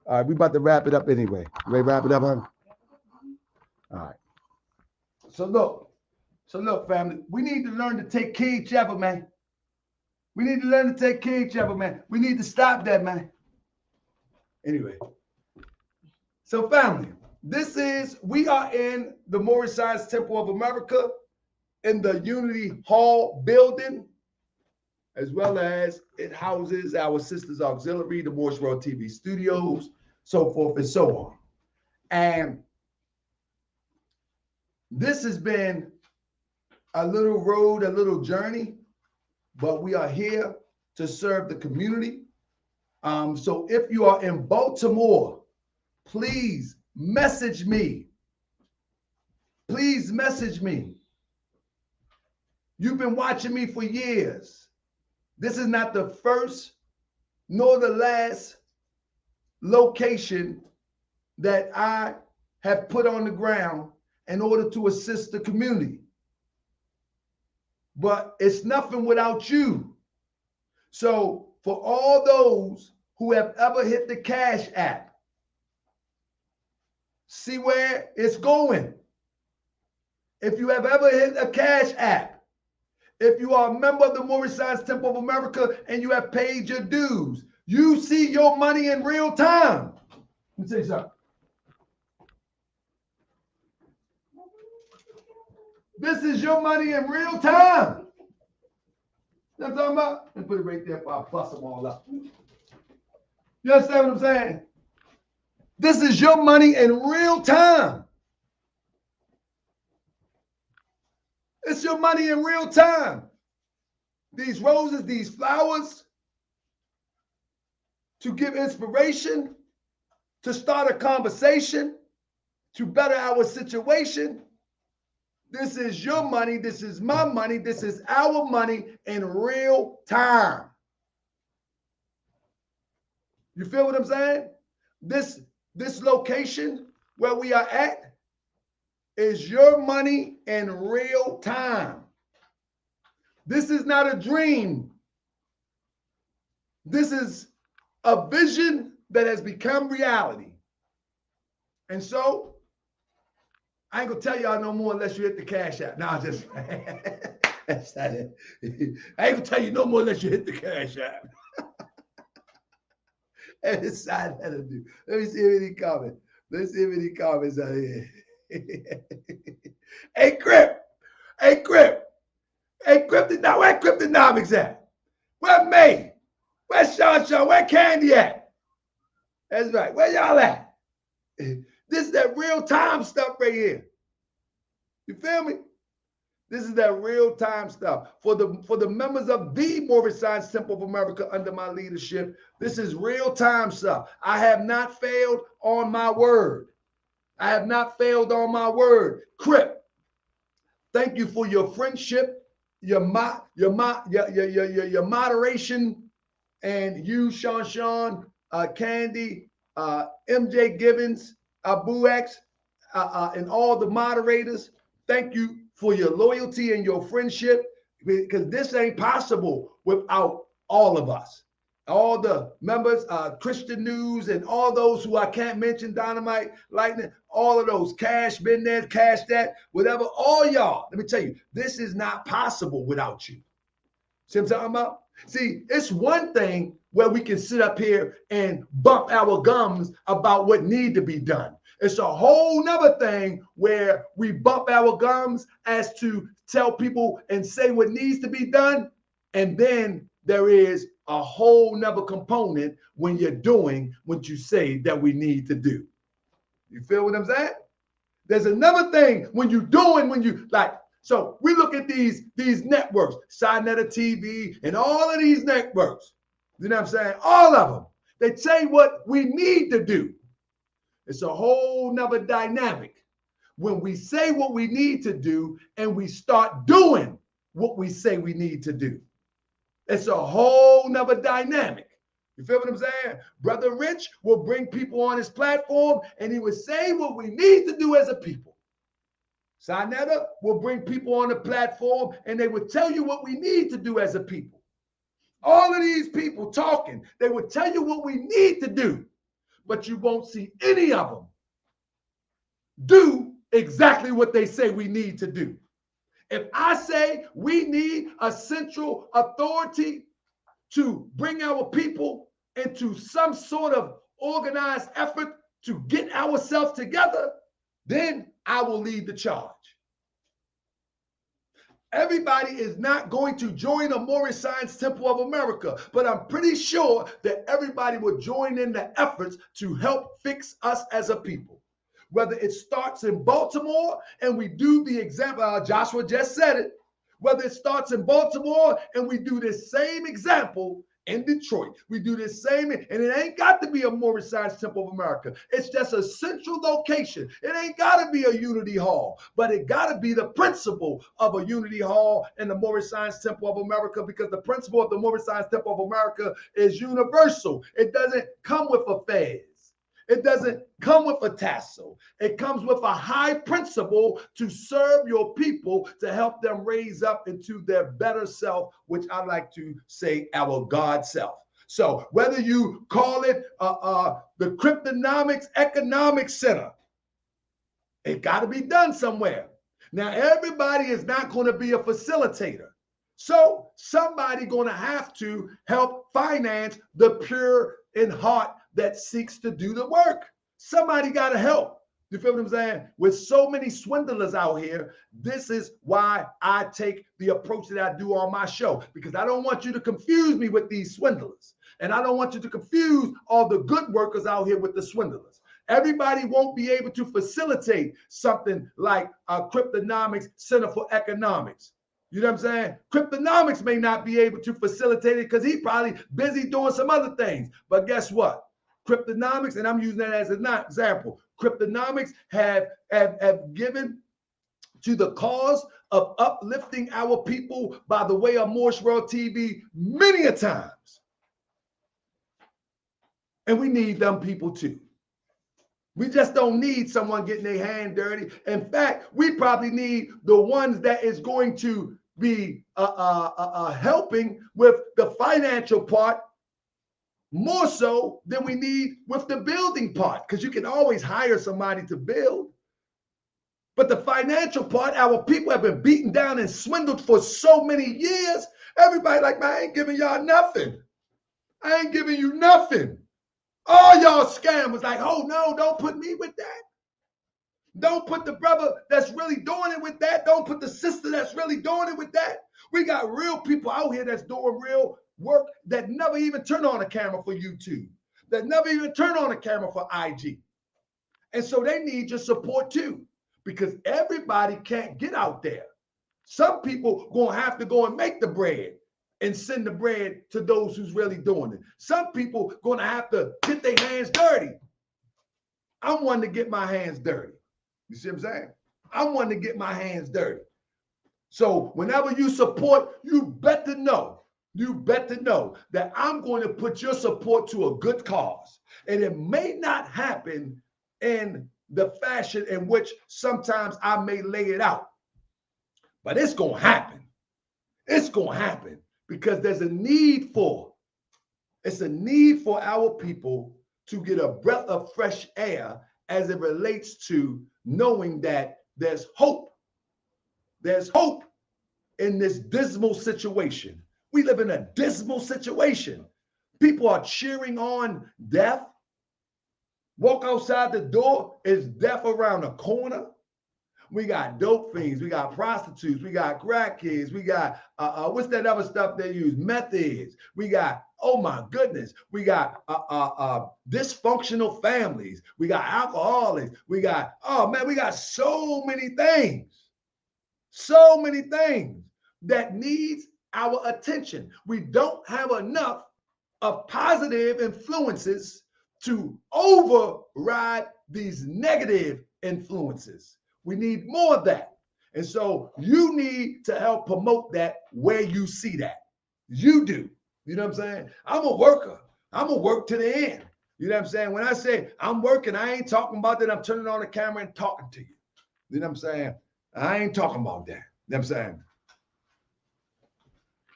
All right, we about to wrap it up anyway. You ready to wrap it up, honey? All right. So look, family, we need to learn to take care of each other, man. We need to learn to take care of each other, man. We need to stop that, man. Anyway, so family, we are in the Moorish Science Temple of America in the Unity Hall building, as well as it houses our sisters auxiliary, the Moorish World TV studios, so forth and so on. And this has been a little road, a little journey, but we are here to serve the community. So if you are in Baltimore, please message me. Please message me. You've been watching me for years. This is not the first nor the last location that I have put on the ground in order to assist the community. But it's nothing without you. So for all those who have ever hit the Cash App, see where it's going. If you have ever hit a Cash App, if you are a member of the Moorish Science Temple of America and you have paid your dues, you see your money in real time. Let me tell you something. This is your money in real time. You know what I'm talking about? Let me put it right there before I bust them all up. You understand what I'm saying? This is your money in real time. It's your money in real time. These roses, these flowers, to give inspiration, to start a conversation, to better our situation. This is your money. This is my money. This is our money in real time. You feel what I'm saying? This location where we are at is your money in real time. This is not a dream. This is a vision that has become reality. And so, I ain't gonna tell y'all no more unless you hit the Cash App. No, just that's not it. I ain't gonna tell you no more unless you hit the Cash App. And it's side that to do. Let me see if any comments. Let's see if any comments out here. Hey, Crip. Hey, Crip. Hey, Cryptonomics. Where Cryptonomics at? Where May? Where's Sean? Where Candy at? That's right. Where y'all at? This is that real time stuff right here. You feel me? This is that real time stuff. For the members of the Moorish Science Temple of America under my leadership, this is real time stuff. I have not failed on my word. I have not failed on my word. Crip, thank you for your friendship, your moderation, and you, Sean, Candy, MJ Gibbons, Abu X, and all the moderators. Thank you for your loyalty and your friendship, because this ain't possible without all of us. All the members, Christian News, and all those who I can't mention, Dynamite, Lightning, all of those, Cash, been there, Cash that, whatever, all y'all. Let me tell you, this is not possible without you. See what I'm talking about? See, it's one thing where we can sit up here and bump our gums about what need to be done. It's a whole nother thing where we bump our gums as to tell people and say what needs to be done. And then there is a whole nother component when you're doing what you say that we need to do. You feel what I'm saying? There's another thing when you like, so we look at these networks, Sinetta TV and all of these networks. You know what I'm saying? All of them. They say what we need to do. It's a whole nother dynamic when we say what we need to do and we start doing what we say we need to do. It's a whole nother dynamic. You feel what I'm saying? Brother Rich will bring people on his platform and he will say what we need to do as a people. Sinetta will bring people on the platform and they will tell you what we need to do as a people. All of these people talking, they will tell you what we need to do, but you won't see any of them do exactly what they say we need to do. If I say we need a central authority to bring our people into some sort of organized effort to get ourselves together, then I will lead the charge. Everybody is not going to join a Moorish Science Temple of America, but I'm pretty sure that everybody will join in the efforts to help fix us as a people. Whether it starts in Baltimore and we do the example, Joshua just said it, whether it starts in Baltimore and we do the same example in Detroit, we do the same, and it ain't got to be a Moorish Science Temple of America. It's just a central location. It ain't got to be a unity hall, but it got to be the principle of a unity hall in the Moorish Science Temple of America, because the principle of the Moorish Science Temple of America is universal. It doesn't come with a fez. It doesn't come with a tassel. It comes with a high principle to serve your people, to help them raise up into their better self, which I like to say our God self. So whether you call it the Cryptonomics Economic Center, it got to be done somewhere. Now, everybody is not going to be a facilitator. So somebody going to have to help finance the pure in heart that seeks to do the work. Somebody got to help. You feel what I'm saying? With so many swindlers out here, this is why I take the approach that I do on my show, because I don't want you to confuse me with these swindlers. And I don't want you to confuse all the good workers out here with the swindlers. Everybody won't be able to facilitate something like a Cryptonomics Center for Economics. You know what I'm saying? Cryptonomics may not be able to facilitate it because he's probably busy doing some other things. But guess what? Cryptonomics, and I'm using that as an example, Cryptonomics have given to the cause of uplifting our people by the way of Moorish World TV many a times. And we need them people too. We just don't need someone getting their hand dirty. In fact, we probably need the ones that is going to be helping with the financial part more so than we need with the building part, because you can always hire somebody to build. But the financial part, our people have been beaten down and swindled for so many years. Everybody like, man, I ain't giving y'all nothing. I ain't giving you nothing. All y'all scammers like, oh no, don't put me with that. Don't put the brother that's really doing it with that. Don't put the sister that's really doing it with that. We got real people out here that's doing real work that never even turn on a camera for YouTube, that never even turn on a camera for IG. And so they need your support too, because everybody can't get out there. Some people gonna have to go and make the bread and send the bread to those who's really doing it. Some people gonna have to get their hands dirty. I'm one to get my hands dirty. You see what I'm saying? I'm one to get my hands dirty. So whenever you support, you better know that I'm going to put your support to a good cause. And it may not happen in the fashion in which sometimes I may lay it out, but it's going to happen. It's going to happen because there's a need for our people to get a breath of fresh air as it relates to knowing that there's hope. There's hope in this dismal situation. We live in a dismal situation. People are cheering on death. Walk outside the door, is death around the corner. We got dope fiends. We got prostitutes. We got crack kids. We got what's that other stuff they use? Methods. We got, oh my goodness. We got dysfunctional families. We got alcoholics. We got, oh man, we got so many things. So many things that needs our attention. We don't have enough of positive influences to override these negative influences. We need more of that. And so you need to help promote that where you see that. You do. You know what I'm saying? I'm a worker. I'm going to work to the end. You know what I'm saying? When I say I'm working, I ain't talking about that I'm turning on the camera and talking to you. You know what I'm saying? I ain't talking about that. You know what I'm saying?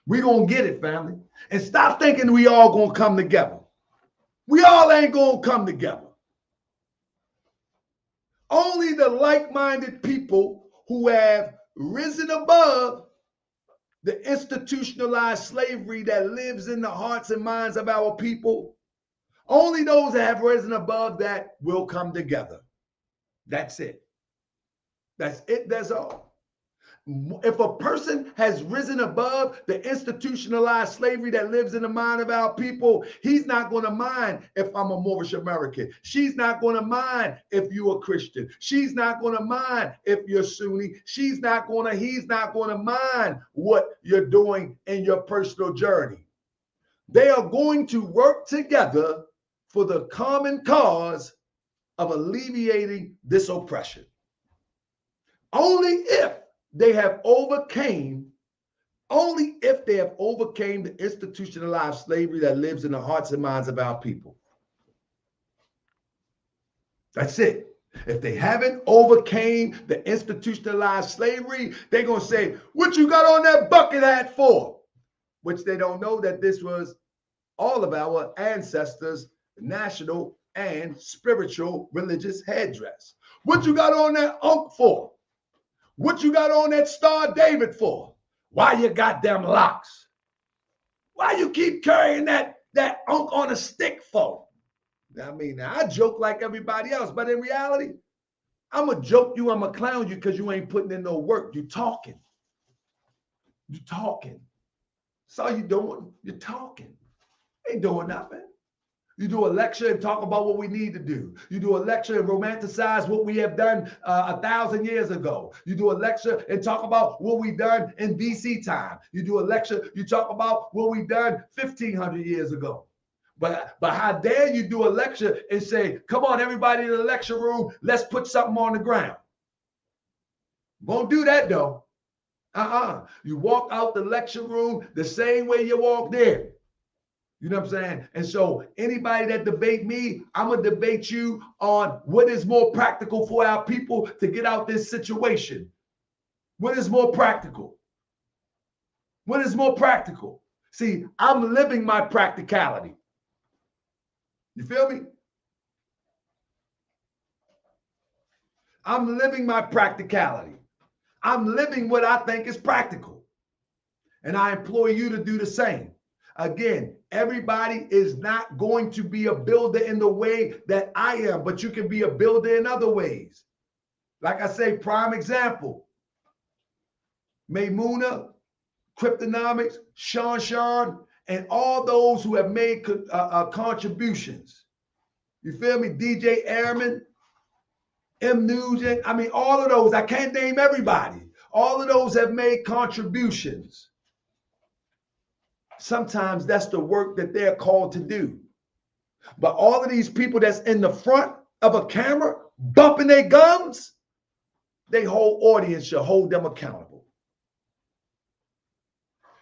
We're going to get it, family. And stop thinking we all going to come together. We all ain't going to come together. Only the like-minded people who have risen above the institutionalized slavery that lives in the hearts and minds of our people, only those that have risen above that will come together. That's it. That's it. That's all. If a person has risen above the institutionalized slavery that lives in the mind of our people, he's not going to mind if I'm a Moorish American. She's not going to mind if you're a Christian. She's not going to mind if you're Sunni. He's not going to mind what you're doing in your personal journey. They are going to work together for the common cause of alleviating this oppression. Only if they have overcame the institutionalized slavery that lives in the hearts and minds of our people. That's it. If they haven't overcame the institutionalized slavery, they're going to say, what you got on that bucket hat for? Which they don't know that this was all of our ancestors' national and spiritual religious headdress. What you got on that unk for? What you got on that Star David for? Why you got them locks? Why you keep carrying that unk on a stick for? I mean, I joke like everybody else, but in reality, I'm going to joke you, I'm going to clown you because you ain't putting in no work. You talking. You talking. That's all you doing. You're talking. Ain't doing nothing. You do a lecture and talk about what we need to do. You do a lecture and romanticize what we have done 1,000 years ago. You do a lecture and talk about what we've done in BC time. You do a lecture, you talk about what we've done 1,500 years ago. But how dare you do a lecture and say, come on, everybody in the lecture room, let's put something on the ground. Won't do that, though. You walk out the lecture room the same way you walked in. You know what I'm saying? And so anybody that debate me, I'm going to debate you on what is more practical for our people to get out this situation. What is more practical? What is more practical? See, I'm living my practicality. You feel me? I'm living my practicality. I'm living what I think is practical. And I implore you to do the same. Again, everybody is not going to be a builder in the way that I am, but you can be a builder in other ways. Like I say, prime example, Maymuna, Cryptonomics, Sean, and all those who have made contributions. You feel me? DJ Airman, M. Nugent, I mean, all of those, I can't name everybody. All of those have made contributions. Sometimes that's the work that they're called to do. But all of these people that's in the front of a camera bumping their gums, their whole audience should hold them accountable.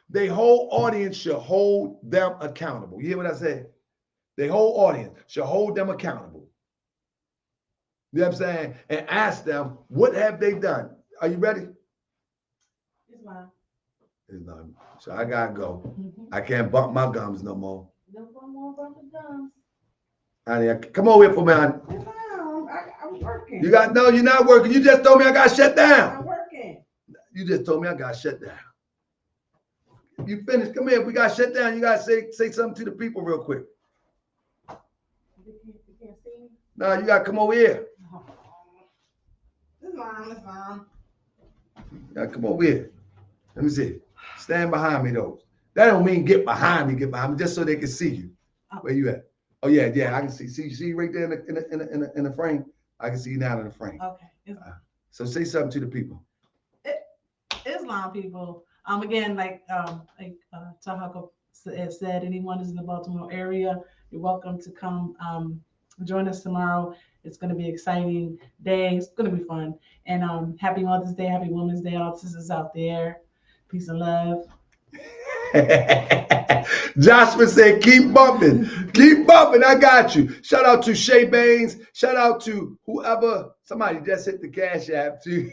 Their whole audience should hold them accountable. You hear what I said? Their whole audience should hold them accountable. You know what I'm saying? And ask them, what have they done? Are you ready? It's mine. It's not. So I gotta go. I can't bump my gums no more. No more bumping gums. Honey, come over here for me, honey. I'm working. You're not working. You just told me I got shut down. I'm working. You just told me I got shut down. You finished. Come here. If we got shut down, you gotta say something to the people real quick. You can't see me? No, you gotta come over here. This is fine. Now come over here. Let me see. Stand behind me though. That don't mean get behind me, just so they can see you. Where you at? Oh yeah, I can see. See right there in the frame. I can see you now in the frame. Okay. So say something to the people. Islam people. Again, like Tahaka said, anyone who's in the Baltimore area, you're welcome to come join us tomorrow. It's going to be an exciting day. It's going to be fun. And happy Mother's Day, happy Women's Day, all sisters out there. Peace and love. Joshua said, keep bumping. Keep bumping. I got you. Shout out to Shay Baines. Shout out to whoever. Somebody just hit the Cash App too.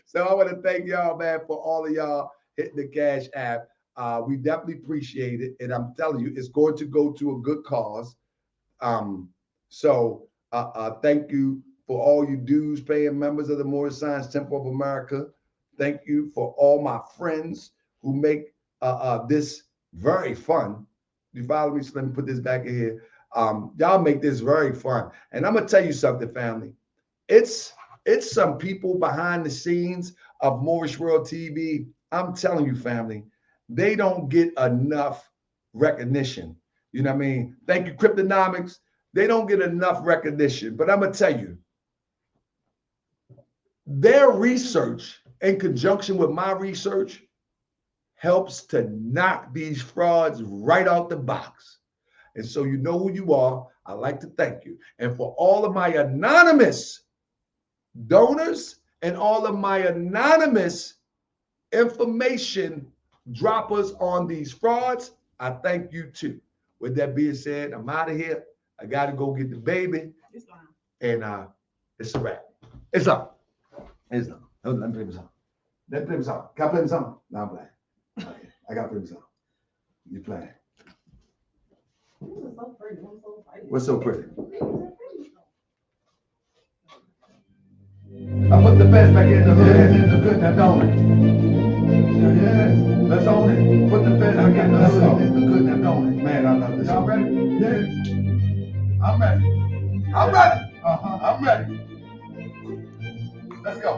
So I want to thank y'all, man, for all of y'all hitting the Cash App. We definitely appreciate it. And I'm telling you, it's going to go to a good cause. So thank you for all you dues paying members of the Moorish Science Temple of America. Thank you for all my friends who make this very fun. You follow me? So let me put this back in here. Y'all make this very fun. And I'm going to tell you something, family. It's some people behind the scenes of Moorish World TV. I'm telling you, family, they don't get enough recognition. You know what I mean? Thank you, Cryptonomics. They don't get enough recognition. But I'm going to tell you, their research in conjunction with my research helps to knock these frauds right out the box. And so you know who you are. I'd like to thank you. And for all of my anonymous donors and all of my anonymous information droppers on these frauds, I thank you too. With that being said, I'm out of here. I got to go get the baby. And it's a wrap. It's up. It's up. Let me play the song. Let me play the song. Can I play the song? No, I'm playing. Okay. I got to play the song. You playing. What's so pretty? I put the fence back in the hood and the good that don't it. Yeah, let's own it. Put the fence back in the hood and the good that don't it. Man, I love this. Y'all ready? Yeah. I'm ready. I'm ready. I'm ready. Let's go.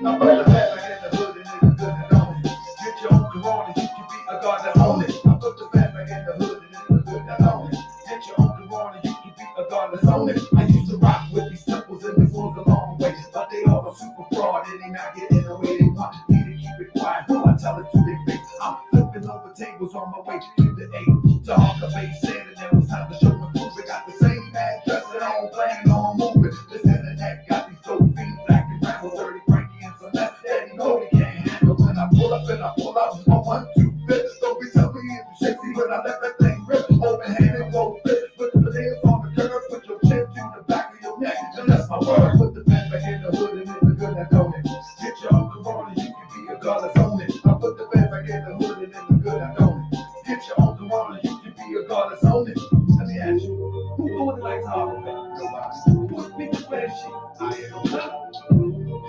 I put the fence back in the hood and the good that don't it. Get your own Corona, you can be a god that own it. I put the fence back in the hood and the good that don't it. Get your own Corona, you can be a god that's own it. I used to rock with these temples and these ones a long way, but they all are super fraud and they not getting the way they want me to keep it quiet. Who I tell it to their face? I'm flipping over tables on my way to the A. To Hawker Bay said and it was time to show and prove it. Got the same address and I don't plan on moving. This internet got these dope fiends acting ramble, dirty Frankie and Celeste. And you know they can't handle when I pull up and I pull up on 1, 2, 5. Don't be telling me it's shaky when I let that thing rip. Open hand and go flip. Put the nails on the curve. Put your chin to the back of your neck. And that's my word. Put the pen back in the hood and in the good that don't it. Get your own Corona, you can be a god that's on it. I put the pen back in the hood and in the good that don't it. Get your own Corona, you can be a god that's on it. Let me ask you, who would like to Hawker Bay? Nobody. Who's biggest red sheet? I ain't no.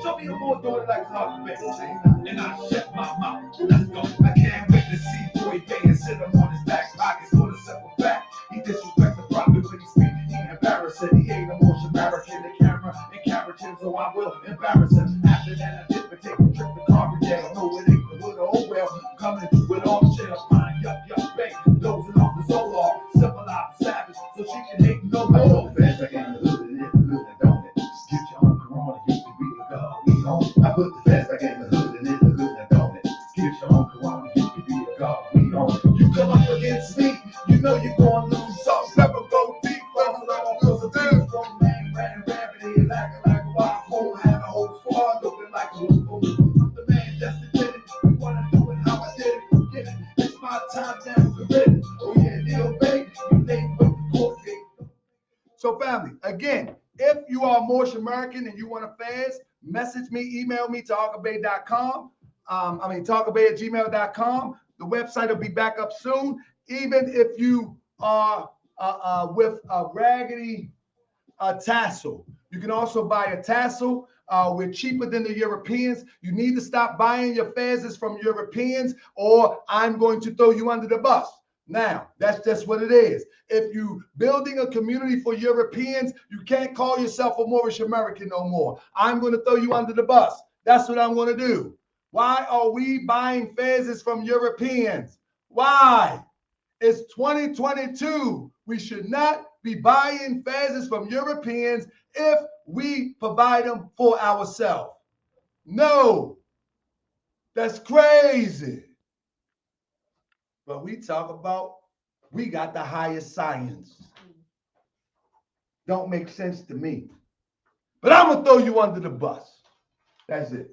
Show me a more doing like Hawker Bay. And I shut my mouth. Let's go. I can't wait to see Boy Bay and sit him on his back pockets for the simple fact. He disrespects the prophet when he speaks. He embarrassing. He ain't a Moorish American. The camera and keratin, so I will embarrass him. After that, I dip and take a trip to Carbondale. No, it ain't the hood or oh well. Coming with all the shit I'm fine. Yup, Bay. Dozing off the Zoloft. Civilized savage. So she can hate no more. Fans like in the hood and in the hood and don't it. Get your own Corona. You can be a god. We own it. I put the fans back in the hood and in the hood and don't it. Get your own Corona. You can be a god. We own it. You come up against me. You know you're going to lose. So never go deep. Feels a big strong man. Ratting rabbit is acting like a wild fool. Had a whole squad looking like a fool. I'm the man that's the did it. You want to do it how I did it. Get it. It's my time now. We're ready. Oh yeah, deal baby. You late with the court date. So family, again, if you are Moorish American and you want to fast, message me, email me to talkabay.com. talkabay@gmail.com. The website will be back up soon. Even if you are with a raggedy tassel, you can also buy a tassel. We're cheaper than the Europeans. You need to stop buying your fezzes from Europeans, or I'm going to throw you under the bus. Now, that's just what it is. If you building a community for Europeans, you can't call yourself a Moorish American no more. I'm going to throw you under the bus. That's what I'm going to do. Why are we buying fezzes from Europeans? Why? It's 2022. We should not be buying fezzes from Europeans if we provide them for ourselves. No, that's crazy. But we talk about we got the highest science. Don't make sense to me. But I'm going to throw you under the bus. That's it.